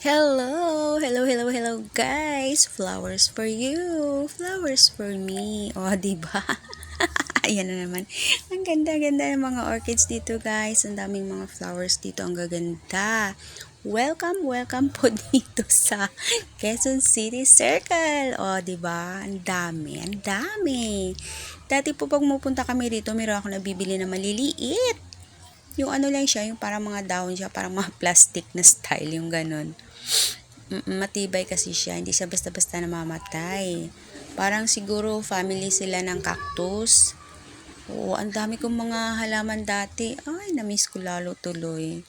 Hello guys. Flowers for you, flowers for me. Oh, di ba? Ayan na naman. Ang ganda-ganda ng mga orchids dito, guys. Ang daming mga flowers dito. Ang gaganda. Welcome po dito sa Quezon City Circle. Oh, di ba? Ang dami. Dati po pag pupunta kami rito, meron ako nabibili na maliliit. Yung ano lang siya, yung parang mga dahon siya, parang mga plastic na style, yung ganun. Matibay kasi siya, hindi siya basta-basta namamatay. Parang siguro family sila ng cactus. Oo, ang dami kong mga halaman dati. Ay, na-miss ko lalo tuloy.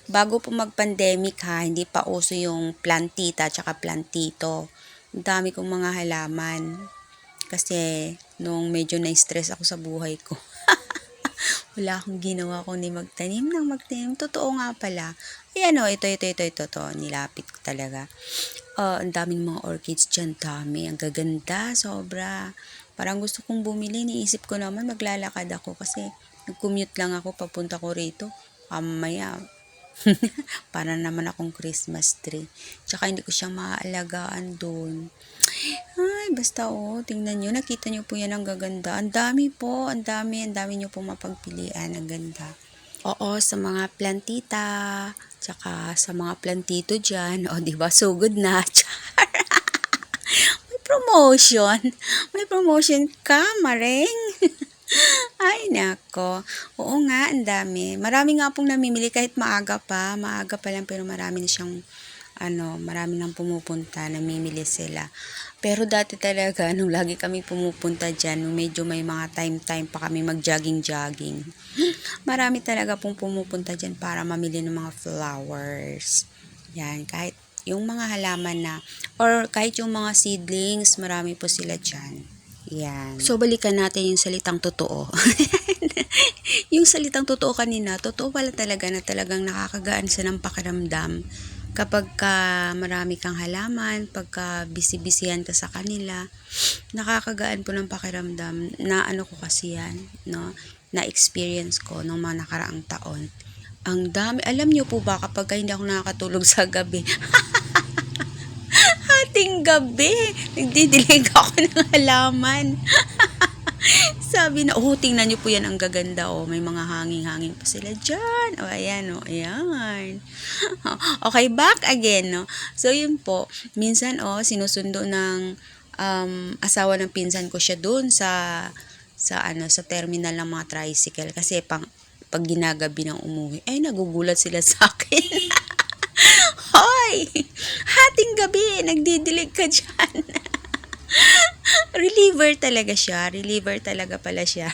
Bago po mag-pandemic ha, hindi pa uso yung plantita tsaka plantito. Ang dami kong mga halaman. Kasi nung medyo na-stress ako sa buhay ko. Wala akong ginawa kundi magtanim. Totoo nga pala. Ayan o, ito. Nilapit ko talaga. Ang daming mga orchids dyan. Dami. Ang gaganda. Sobra. Parang gusto kong bumili. Niisip ko naman maglalakad ako kasi nag-commute lang ako papunta ko rito. Mamaya. Para naman akong Christmas tree. Tsaka hindi ko siyang maaalagaan doon. Ay, basta tingnan nyo, nakita nyo po yan ang gaganda. Ang dami po, ang dami nyo po mapagpilian, ang ganda. Oo, sa mga plantita, tsaka sa mga plantito dyan, diba, so good na. May promotion ka, Mareng. Ay, nako. Oo nga, ang dami. Marami nga pong namimili kahit maaga pa lang, pero marami na siyang marami nang pumupunta, namimili sila. Pero dati talaga, nung lagi kami pumupunta dyan, nung medyo may mga time pa kami mag-jogging. Marami talaga pong pumupunta dyan para mamili ng mga flowers. Yan, kahit yung mga halaman na, or kahit yung mga seedlings, marami po sila dyan. Yan. So, balikan natin yung salitang totoo. Yung salitang totoo kanina, totoo pala talaga na talagang nakakagaan siya ng pakiramdam. Kapag marami kang halaman, pagka busy-busyhan ka sa kanila, nakakagaan po ng pakiramdam na ko kasi yan, no? Na-experience ko nung mga nakaraang taon. Ang dami. Alam niyo po ba kapag hindi ako nakakatulog sa gabi, hating gabi, nagdidilig ako ng halaman. Sabi na, tingnan nyo po yan, ang gaganda, may mga hanging-hanging pa sila dyan. Ayan. Okay, back again, no? So, yun po, minsan, sinusundo ng asawa ng pinsan ko siya doon sa terminal ng mga tricycle. Kasi pag ginagabi ng umuwi, ay, nagugulat sila sa akin. Hoy! Hating gabi, nagdidilig ka dyan. Reliever talaga pala siya.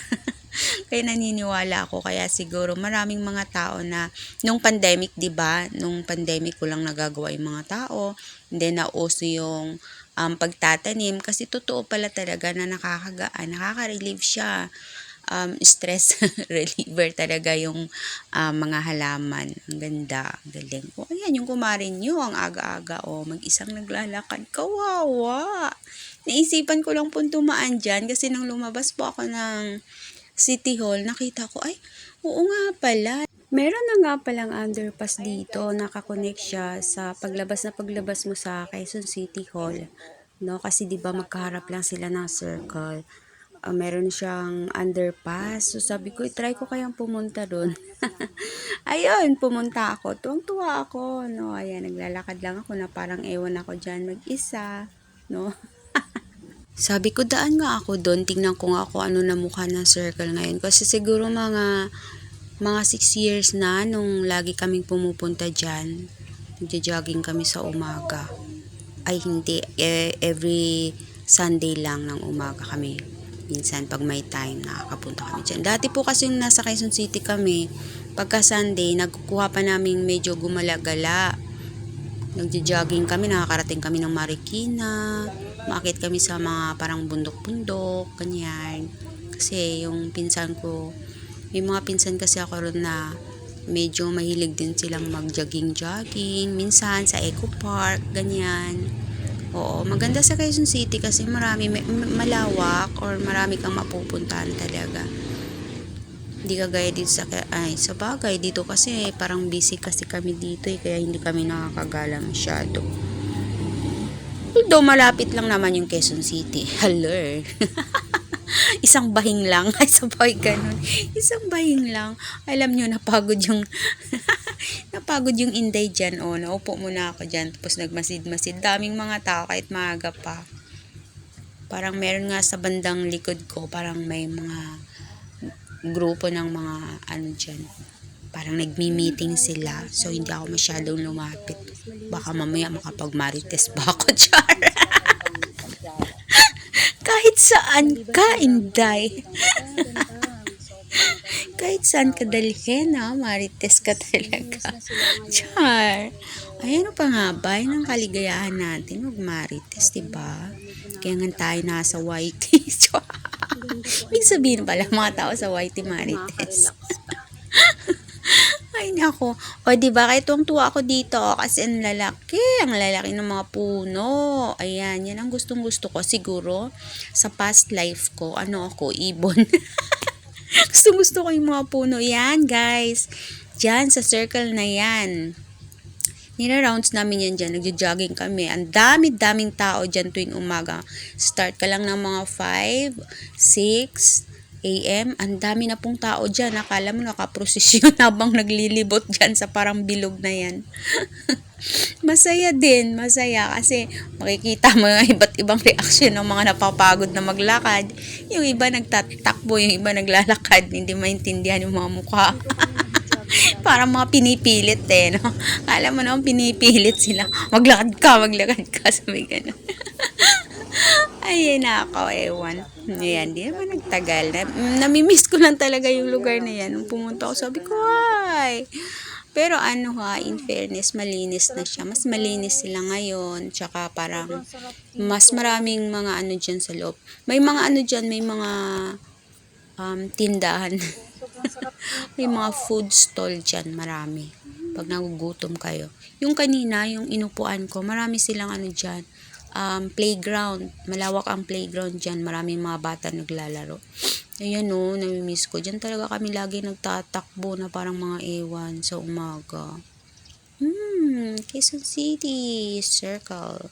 Kaya naniniwala ako, kaya siguro maraming mga tao na nung pandemic, 'di ba? Nung pandemic ko lang nagagawa yung mga tao, hindi na uso yung pagtatanim kasi totoo pala talaga na nakakagaan, nakaka-relieve siya. Stress reliever talaga yung mga halaman. Ang ganda, ang galing. Ayan yung kumarin nyo, ang aga-aga, mag-isang naglalakad, kawawa. Naisipan ko lang po tumaan dyan kasi nang lumabas po ako ng City Hall, nakita ko, ay, oo nga pala. Meron na nga palang underpass dito, nakakonect siya sa paglabas mo sa Quezon City Hall. No, kasi 'di ba magkaharap lang sila ng circle. Meron siyang underpass. So sabi ko, try ko kayang pumunta doon. Ayun, pumunta ako. Tuwang-tuwa ako, no. Ayan, naglalakad lang ako na parang ewan ako dyan mag-isa, no. Sabi ko, daan nga ako doon. Tingnan ko nga ako ano na mukha ng circle ngayon. Kasi siguro mga 6 years na nung lagi kaming pumupunta dyan. Nagja-jogging kami sa umaga. Ay, hindi. Every Sunday lang ng umaga kami. Minsan, pag may time, nakakapunta kami dyan. Dati po kasi yung nasa Quezon City kami, pagka Sunday, nagkukuha pa namin medyo gumala-gala. Nagja-jogging kami, nakakarating kami ng Marikina, maakit kami sa mga parang bundok-bundok, ganyan. Kasi yung pinsan ko, may mga pinsan kasi ako ron na medyo mahilig din silang mag-jogging-jogging, minsan sa Eco Park, ganyan. Oo, maganda sa Quezon City kasi malawak or marami kang mapupuntahan talaga. Hindi kagaya dito sa bagay, dito kasi parang busy kasi kami dito kaya hindi kami nakakagala masyado. Although malapit lang naman yung Quezon City. Hello. Isang bahing lang. Ay, sabay ganun. Isang bahing lang. Alam nyo, napagod yung napagod yung Inday dyan. O, naupo muna ako dyan. Tapos nagmasid-masid. Daming mga tao kahit maaga pa. Parang meron nga sa bandang likod ko, parang may mga grupo ng mga ano dyan. Parang nagmi-meeting sila. So, hindi ako masyadong lumapit. Baka mamaya makapag-marites ba ako dyan. Kahit saan ka, Inday. Kahit saan ka dalhin, ha? Marites ka talaga. Char. Ay, ano pa nga ba? Yun ang kaligayahan natin. Mag-marites, diba? Kaya nga tayo nasa YT. Ibig sabihin pala, mga tao sa YT marites. Ay, nako. O, diba, kahit tuwang-tuwa ako dito kasi ang lalaki ng mga puno. Ayan, yan ang gustong-gusto ko. Siguro, sa past life ko, ano ako, ibon. Gustong-gusto ko yung mga puno. Yan, guys. Diyan, sa circle na yan. Nira-rounds namin yan dyan. Nagja-jogging kami. Ang dami-daming tao dyan tuwing umaga. Start ka lang ng mga 5, 6 a.m. Ang dami na pong tao dyan. Akala mo nakaprosesyon habang naglilibot dyan sa parang bilog na yan. Masaya din. Masaya kasi makikita mo yung iba't ibang reaction ng mga napapagod na maglakad. Yung iba nagtatakbo, yung iba naglalakad. Hindi maintindihan yung mga mukha. Parang mga pinipilit no? Alam mo naman pinipilit sila. Maglakad ka. Sabi gano'n. Ayun na ako, ewan. Yan, di naman nagtagal. Namimiss ko lang talaga yung lugar na yan. Nung pumunta ako, sabi ko, ay. Pero ano in fairness, malinis na siya. Mas malinis sila ngayon. Tsaka parang, mas maraming mga ano dyan sa loob. May mga ano dyan, may mga tindahan. May mga food stall dyan, marami. Pag nagugutom kayo. Yung kanina, yung inupuan ko, marami silang ano dyan. Playground. Malawak ang playground dyan. Maraming mga bata naglalaro. Ayan namimiss ko. Dyan talaga kami lagi nagtatakbo na parang mga ewan sa umaga. Quezon City Circle.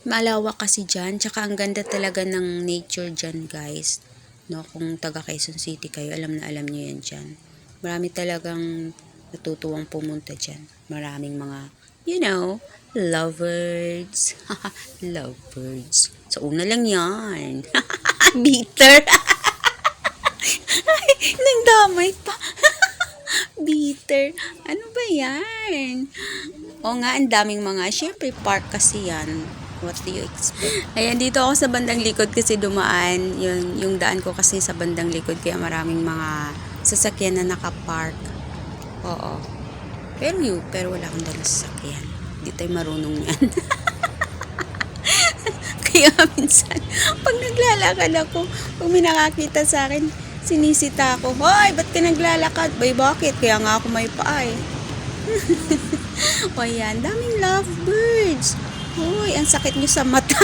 Malawak kasi dyan. Tsaka ang ganda talaga ng nature dyan, guys. No, kung taga Quezon City kayo, alam na alam nyo yan dyan. Marami talagang natutuwang pumunta dyan. Maraming mga, lovebirds. Lovebirds. So, una lang yan. Bitter. Ay, nagdamay pa. Bitter. Ano ba yan? O nga, ang daming mga, syempre, park kasi yan. What do you expect? Ayan, dito ako sa bandang likod kasi dumaan. Yung daan ko kasi sa bandang likod, kaya maraming mga sasakyan na nakapark. Oo. Pero wala akong dalang sasakyan. Hindi tayo marunong yan. Kaya minsan, pag naglalakad ako, pag may nakakita sa akin, sinisita ako, hoy, ba't ka naglalakad? Bay, bakit? Kaya nga ako may paa O yan, daming lovebirds. Hoy, ang sakit nyo sa mata.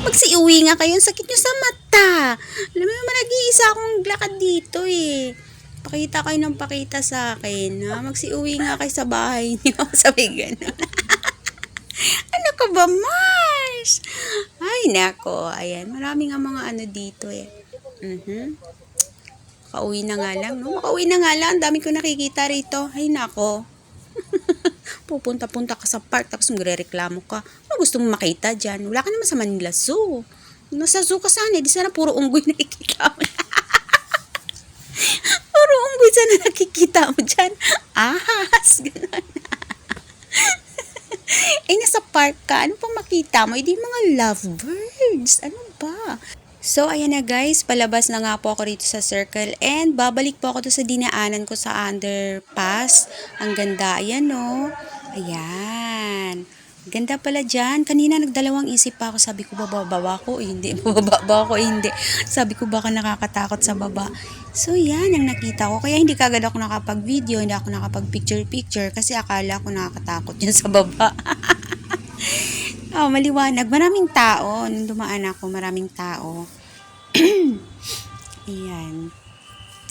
Magsiuwi nga kayo, ang sakit nyo sa mata. Alam mo naman, nag-iisa akong lakad dito Pakita kayo ng pakita sa akin, ha? Magsiuwi nga kayo sa bahay niyo. Sabi gano'n. Ano ka ba, Mars? Ay, nako. Ayan, marami nga mga ano dito Makauwi na nga lang, no? Makauwi na nga lang. Ang dami ko nakikita rito. Ay, nako. Pupunta-punta ka sa park tapos magre-reklamo ka. Ano gusto mo makita dyan? Wala ka naman sa Manila Zoo. Nasa zoo ka sana. Di sana puro unggoy nakikita mo. Puro unggoy sana nakikita mo dyan. Ahas. Ganun. Nasa park ka. Ano pang makita mo? Hindi mga lovebirds. Ano ba? So, ayan na guys, palabas na nga po ako rito sa circle and babalik po ako to sa dinaanan ko sa underpass. Ang ganda, ayan Ayan. Ganda pala dyan. Kanina nagdalawang isip pa ako. Sabi ko, bababa ko? Hindi. Bababa ko? Hindi. Sabi ko, baka nakakatakot sa baba. So, yan ang nakita ko. Kaya hindi kagad ako nakapag-video, hindi ako nakapag-picture-picture kasi akala ko nakakatakot yan sa baba. Maliwanag. Maraming tao. Nung dumaan ako, maraming tao. Ayan.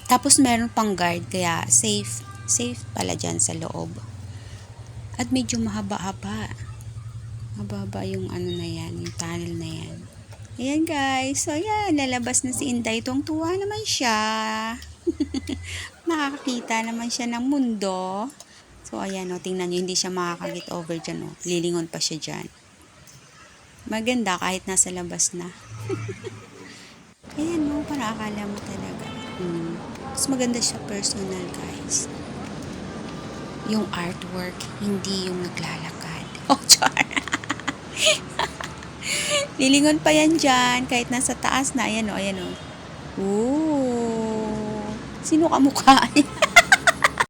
Tapos meron pang guard, kaya safe. Safe pala dyan sa loob. At medyo mahaba-haba. Mahaba yung ano na yan, yung tunnel na yan. Ayan guys, so ayan, lalabas na si Inday. Tuwang-tuwa naman siya. Nakakakita naman siya ng mundo. So ayan o, tingnan nyo, hindi siya makakagit over dyan o. Lilingon pa siya dyan. Maganda kahit nasa labas na. Ayan o, para akala mo talaga. Mas maganda siya personal guys. Yung artwork, hindi yung naglalakad. Oh, char! Lilingon pa yan dyan, kahit nasa taas na. Ayan o, ayan o. Ooh! Sino kamukha?